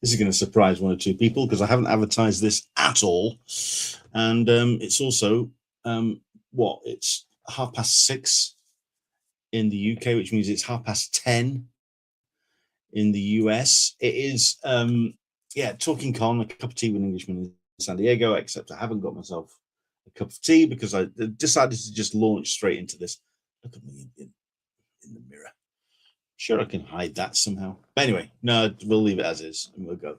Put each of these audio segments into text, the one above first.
This is going to surprise one or two people because I haven't advertised this at all. And it's also, it's 6:30 in the UK, which means it's 10:30 in the US. It is, Talking Con, a cup of tea with Englishman in San Diego, except I haven't got myself a cup of tea because I decided to just launch straight into this. Look at me in the mirror. Sure, I can hide that somehow. But anyway, no, we'll leave it as is and we'll go.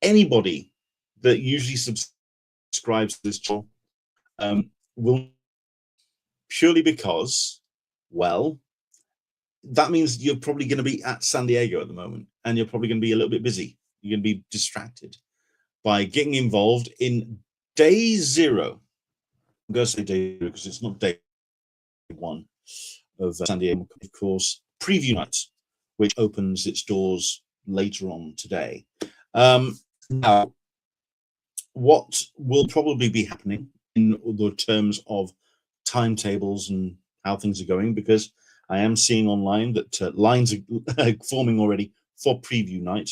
Anybody that usually subscribes to this channel will, purely because, well, that means you're probably going to be at San Diego at the moment, and you're probably going to be a little bit busy. You're going to be distracted by getting involved in day zero. I'm going to say day zero because it's not day one of San Diego, of course, preview night, which opens its doors later on today. Now, what will probably be happening in the terms of timetables and how things are going, because I am seeing online that lines are forming already for preview night,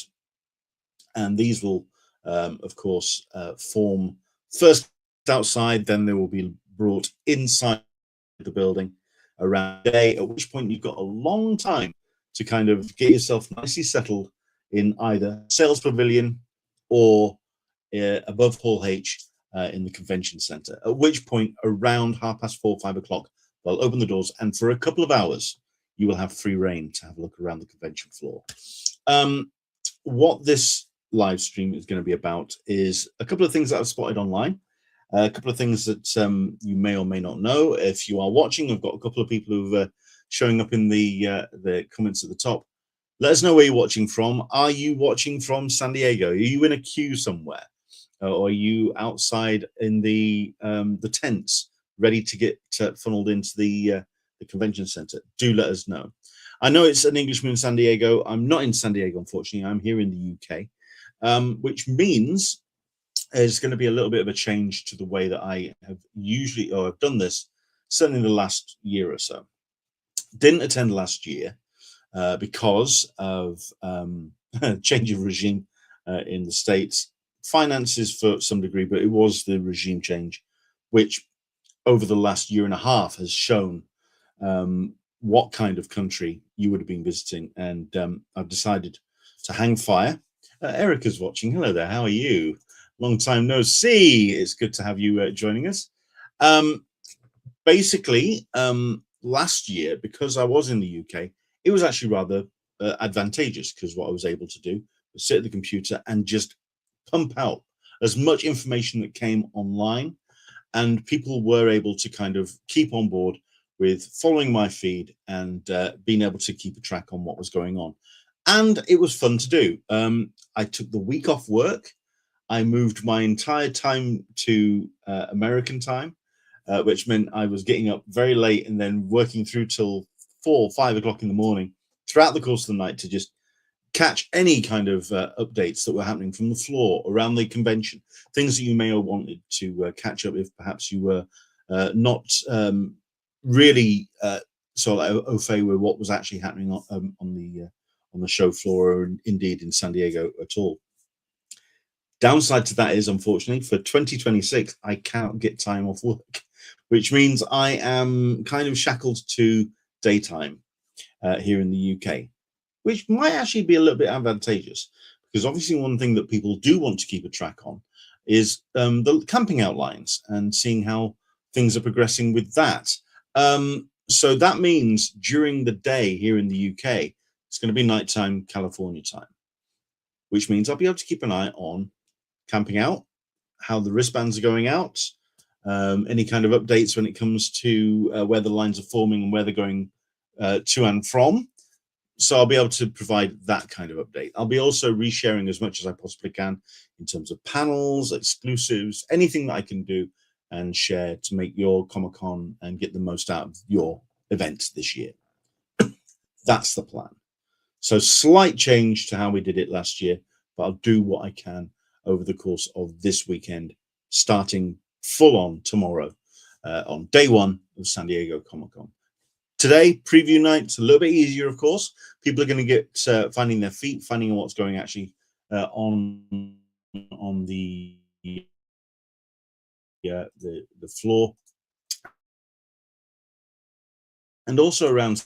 and these will, of course, form first outside, then they will be brought inside the building around the day, at which point you've got a long time to kind of get yourself nicely settled in either sales pavilion or above Hall H in the convention center, at which point around 4:30, 5 o'clock, they'll open the doors, and for a couple of hours, you will have free reign to have a look around the convention floor. What this live stream is going to be about is a couple of things that I've spotted online, a couple of things that you may or may not know. If you are watching, I've got a couple of people who are showing up in the comments at the top. Let us know where you're watching from. Are you watching from San Diego? Are you in a queue somewhere? Or are you outside in the tents, ready to get funneled into the convention center? Do let us know. I know it's an Englishman in San Diego. I'm not in San Diego, unfortunately. I'm here in the UK, which means there's going to be a little bit of a change to the way that I have usually, or I've done this, certainly in the last year or so. Didn't attend last year because of change of regime in the States. Finances for some degree, but it was the regime change, which over the last year and a half has shown what kind of country you would have been visiting. And I've decided to hang fire. Erica's watching. Hello there. How are you? Long time no see. It's good to have you joining us. Basically, last year, because I was in the UK, it was actually rather advantageous, because what I was able to do was sit at the computer and just pump out as much information that came online, and people were able to kind of keep on board with following my feed and being able to keep a track on what was going on. And it was fun to do. I took the week off work. I moved my entire time to American time, which meant I was getting up very late and then working through till 4 or 5 o'clock in the morning throughout the course of the night to just catch any kind of updates that were happening from the floor around the convention, things that you may have wanted to catch up if perhaps you were not really sort of au fait with what was actually happening on the show floor, or indeed in San Diego at all. Downside to that is, unfortunately, for 2026, I can't get time off work, which means I am kind of shackled to daytime here in the UK, which might actually be a little bit advantageous, because obviously one thing that people do want to keep a track on is the camping outlines and seeing how things are progressing with that. So that means during the day here in the UK, it's going to be nighttime California time, which means I'll be able to keep an eye on camping out, how the wristbands are going out, any kind of updates when it comes to where the lines are forming and where they're going to and from. So I'll be able to provide that kind of update. I'll be also resharing as much as I possibly can in terms of panels, exclusives, anything that I can do and share to make your Comic-Con and get the most out of your event this year. That's the plan. So slight change to how we did it last year, but I'll do what I can over the course of this weekend, starting full on tomorrow on day one of San Diego Comic-Con. today, preview night, it's a little bit easier, of course. People are going to get finding their feet, finding what's going actually on the floor, and also around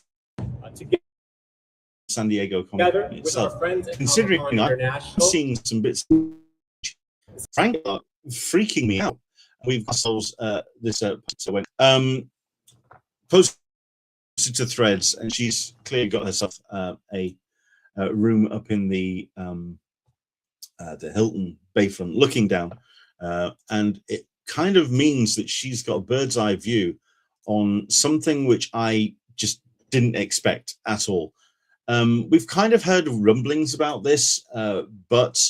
San Diego Comic Con itself. Considering I'm seeing some bits, frankly, freaking me out. We've ourselves this posted to Threads, and she's clearly got herself a room up in the Hilton Bayfront, looking down, and it kind of means that she's got a bird's eye view on something which I just didn't expect at all. We've kind of heard rumblings about this, but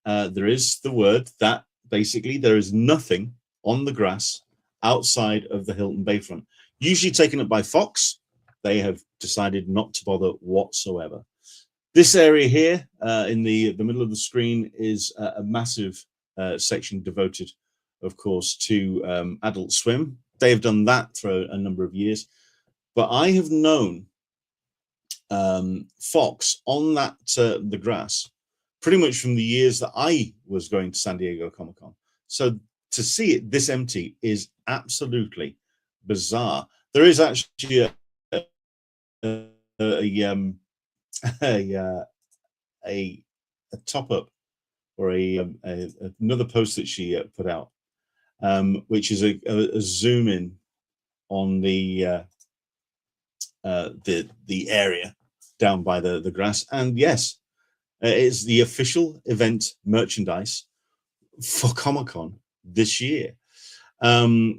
there is the word that basically there is nothing on the grass outside of the Hilton Bayfront. Usually taken up by Fox. They have decided not to bother whatsoever. This area here in the middle of the screen is a massive section devoted, of course, to Adult Swim. They have done that for a number of years, but I have known Fox on that the grass pretty much from the years that I was going to San Diego Comic Con. So to see it this empty is absolutely bizarre. There is actually a top up or another post that she put out, which is a zoom in on the area down by the grass. And yes, it's the official event merchandise for Comic-Con this year,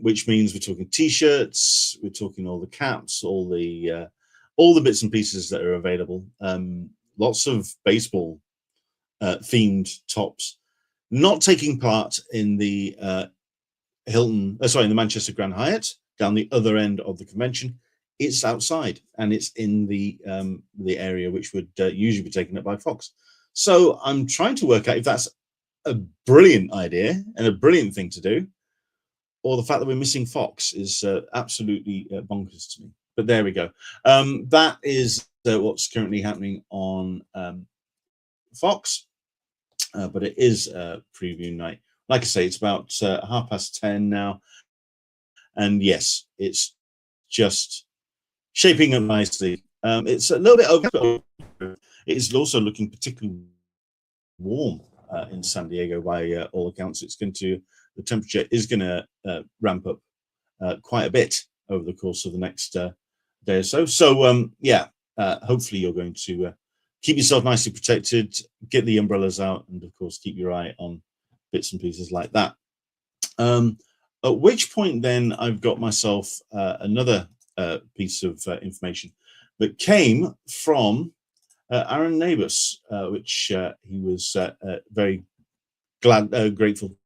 which means we're talking t-shirts, we're talking all the caps, all the bits and pieces that are available, lots of baseball themed tops. Not taking part in the the Manchester Grand Hyatt down the other end of the convention. It's outside, and it's in the area which would usually be taken up by Fox. So I'm trying to work out if that's a brilliant idea and a brilliant thing to do, or the fact that we're missing Fox is absolutely bonkers to me. But there we go. That is what's currently happening on Fox, but it is preview night. Like I say, it's about 10:30 now, and yes, it's just shaping up nicely. It's a little bit over. It is also looking particularly warm in San Diego by all accounts. The temperature is going to ramp up quite a bit over the course of the next day or so. So yeah, hopefully you're going to keep yourself nicely protected, get the umbrellas out, and of course keep your eye on bits and pieces like that. At which point then I've got myself another piece of information that came from Aaron Nabus, which he was very grateful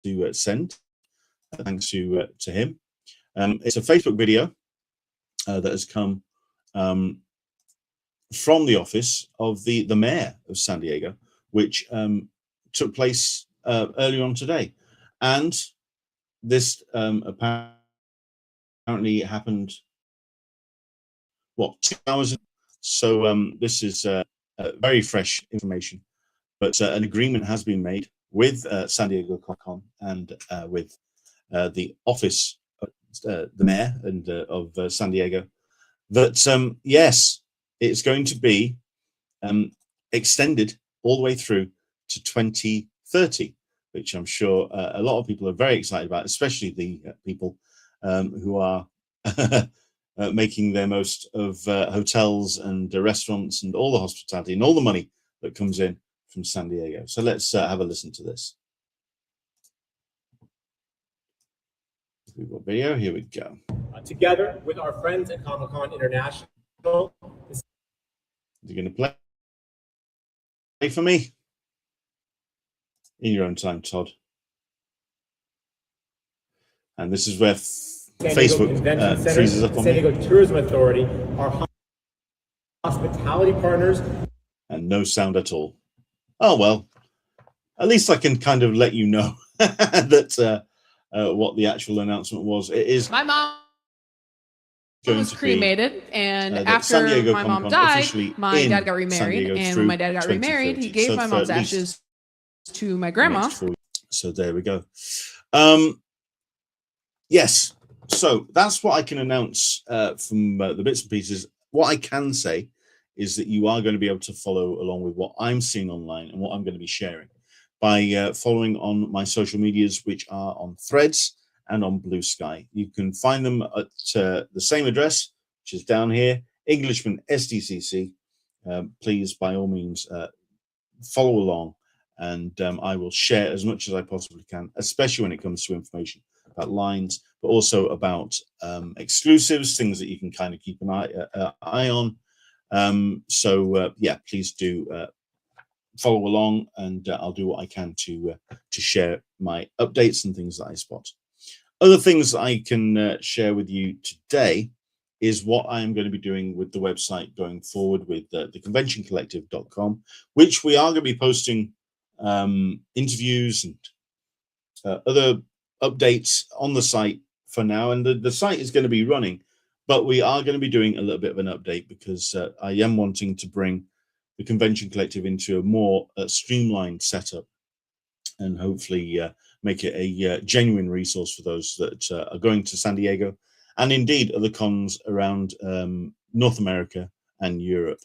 to send. Thanks to him. It's a Facebook video that has come from the office of the mayor of San Diego, which took place earlier on today, and this apparently happened 2 hours ago. So this is very fresh information, but an agreement has been made with San Diego Comic-Con and with the office of the mayor and of San Diego, that yes, it's going to be extended all the way through to 2030, which I'm sure a lot of people are very excited about, especially the people who are making their most of hotels and restaurants and all the hospitality and all the money that comes in from San Diego. So let's have a listen to this. We've got video. Here we go. Together with our friends at Comic-Con International. You're going to play for me in your own time, Todd. And this is where Facebook freezes up on San Diego Tourism Authority, our hospitality partners. And no sound at all. Oh, well, at least I can kind of let you know that what the actual announcement was. It is. My mom going was to be cremated, and that San after Diego my Comic mom Con died, officially my dad got in San remarried, Diego and when through my dad got remarried, he 2030. gave So my for mom's at least ashes to my the grandma. next 4 years. So there we go. Yes, so that's what I can announce from the bits and pieces. What I can say is that you are going to be able to follow along with what I'm seeing online and what I'm going to be sharing by following on my social medias, which are on Threads and on Blue Sky. You can find them at the same address, which is down here, Englishman SDCC. Please, by all means, follow along, and I will share as much as I possibly can, especially when it comes to information about lines, but also about exclusives, things that you can kind of keep an eye on. Yeah, please do follow along, and I'll do what I can to share my updates and things that I spot. Other things I can share with you today is what I'm going to be doing with the website going forward with theconventioncollective.com, which we are going to be posting interviews and other updates on the site for now. And the site is going to be running, but we are going to be doing a little bit of an update because I am wanting to bring the Convention Collective into a more streamlined setup, and hopefully make it a genuine resource for those that are going to San Diego, and indeed other cons around North America and Europe.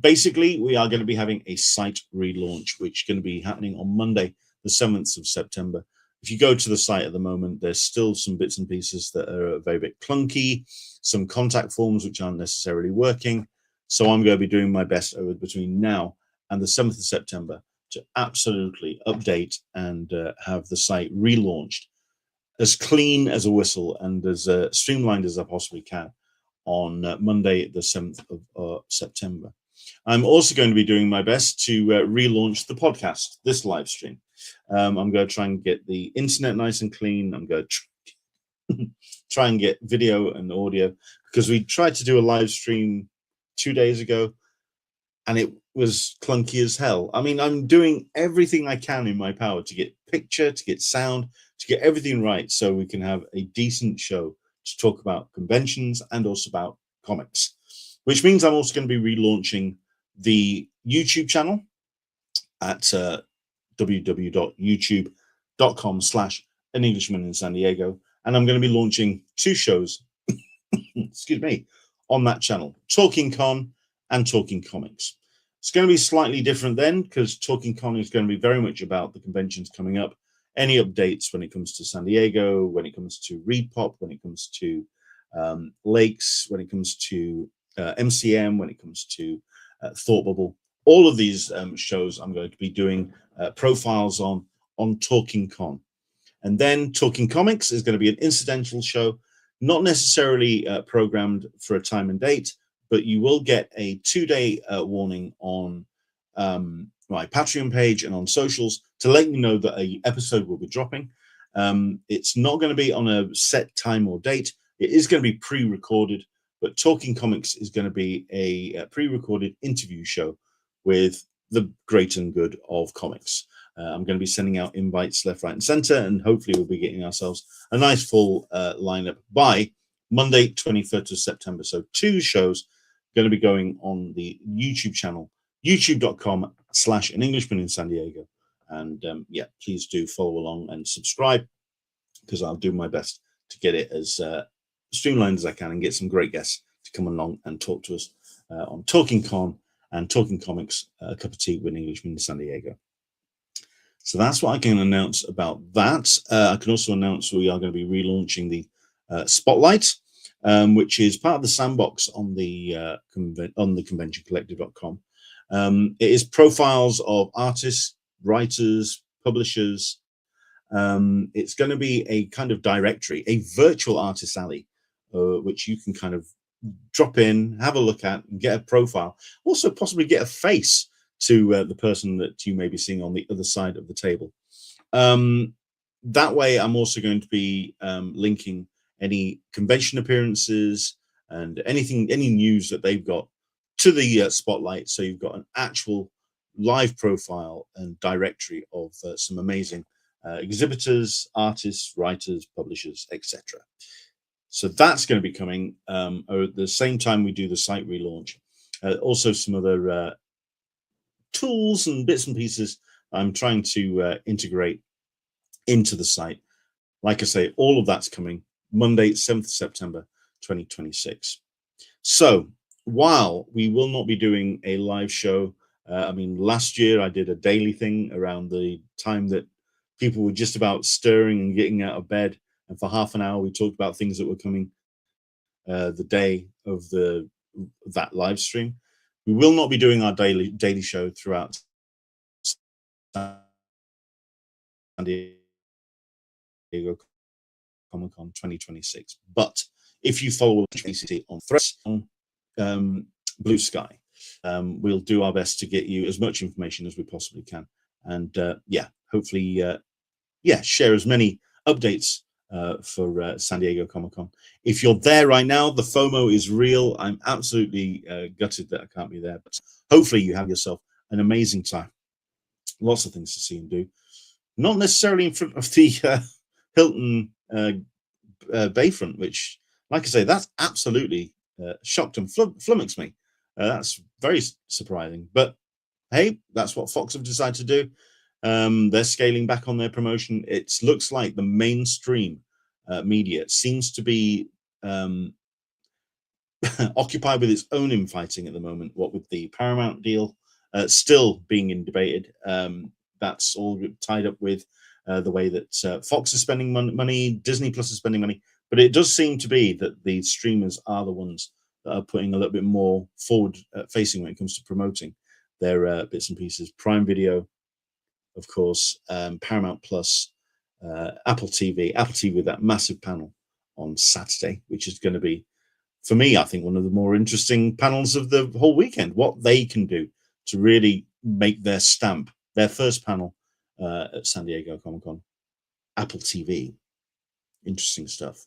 Basically, we are going to be having a site relaunch, which is going to be happening on Monday, the 7th of September. If you go to the site at the moment, there's still some bits and pieces that are a very bit clunky, some contact forms which aren't necessarily working. So I'm going to be doing my best between now and the 7th of September to absolutely update and have the site relaunched as clean as a whistle and as streamlined as I possibly can on Monday, the 7th of September. I'm also going to be doing my best to relaunch the podcast, this live stream. I'm going to try and get the internet nice and clean. I'm going to try and get video and audio, because we tried to do a live stream 2 days ago and it was clunky as hell. I mean, I'm doing everything I can in my power to get picture, to get sound, to get everything right so we can have a decent show to talk about conventions and also about comics, which means I'm also going to be relaunching the YouTube channel at www.youtube.com/An Englishman in San Diego. And I'm going to be launching 2 shows, excuse me, on that channel, Talking Con and Talking Comics. It's going to be slightly different then, because Talking Con is going to be very much about the conventions coming up, any updates when it comes to San Diego, when it comes to Reed Pop, when it comes to Lakes, when it comes to MCM, when it comes to Thought Bubble. All of these shows I'm going to be doing profiles on Talking Con. And then Talking Comics is going to be an incidental show, not necessarily programmed for a time and date, but you will get a 2-day warning on my Patreon page and on socials to let you know that an episode will be dropping. It's not going to be on a set time or date. It is going to be pre-recorded, but Talking Comics is going to be a pre-recorded interview show with the great and good of comics. I'm going to be sending out invites left, right, and center, and hopefully we'll be getting ourselves a nice full lineup by Monday, 23rd of September. So 2 shows going to be going on the YouTube channel, youtube.com/An Englishman in San Diego. And yeah, please do follow along and subscribe, because I'll do my best to get it as streamlined as I can and get some great guests to come along and talk to us on Talking Con and Talking Comics, a cup of tea with an Englishman in San Diego. So that's what I can announce about that. I can also announce we are going to be relaunching the Spotlight, which is part of the sandbox on the conventioncollective.com. It is profiles of artists, writers, publishers. It's going to be a kind of directory, a virtual artist alley, which you can kind of drop in, have a look at, and get a profile. Also, possibly get a face to the person that you may be seeing on the other side of the table. That way, I'm also going to be linking any convention appearances and any news that they've got to the Spotlight. So you've got an actual live profile and directory of some amazing exhibitors, artists, writers, publishers, etc. So that's going to be coming at the same time we do the site relaunch. Also, some other tools and bits and pieces I'm trying to integrate into the site. Like I say, all of that's coming Monday, 7th September 2026. So while we will not be doing a live show, I mean, last year I did a daily thing around the time that people were just about stirring and getting out of bed. And for half an hour, we talked about things that were coming the day of that live stream. We will not be doing our daily show throughout San Diego Comic-Con 2026. But if you follow SDCC on Threads, on Blue Sky, we'll do our best to get you as much information as we possibly can. And yeah, hopefully, share as many updates for San Diego Comic-Con. If you're there right now, the FOMO is real. I'm absolutely gutted that I can't be there, but hopefully you have yourself an amazing time. Lots of things to see and do. Not necessarily in front of the Hilton Bayfront, which, like I say, that's absolutely shocked and flummoxed me. That's very surprising. But hey, that's what Fox have decided to do. They're scaling back on their promotion. It looks like the mainstream media seems to be occupied with its own infighting at the moment. What with the Paramount deal still being debated, that's all tied up with the way that Fox is spending money, Disney Plus is spending money. But it does seem to be that the streamers are the ones that are putting a little bit more forward facing when it comes to promoting their bits and pieces. Prime Video, of course, Paramount Plus, Apple TV with that massive panel on Saturday, which is going to be, for me, I think, one of the more interesting panels of the whole weekend. What they can do to really make their stamp, their first panel at San Diego Comic-Con, Apple TV. Interesting stuff.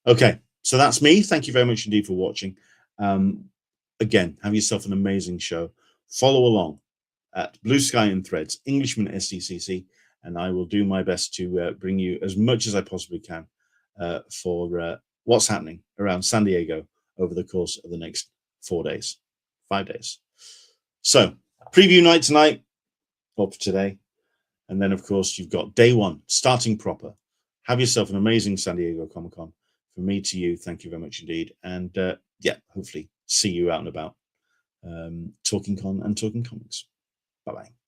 Okay, so that's me. Thank you very much indeed for watching. Again, have yourself an amazing show. Follow along at Blue Sky and Threads, Englishman SDCC, and I will do my best to bring you as much as I possibly can for what's happening around San Diego over the course of the next 5 days. So, preview night tonight, or today, and then, of course, you've got day one, starting proper. Have yourself an amazing San Diego Comic-Con. From me to you, thank you very much indeed. And yeah, hopefully see you out and about, talking con and talking comics. Bye-bye.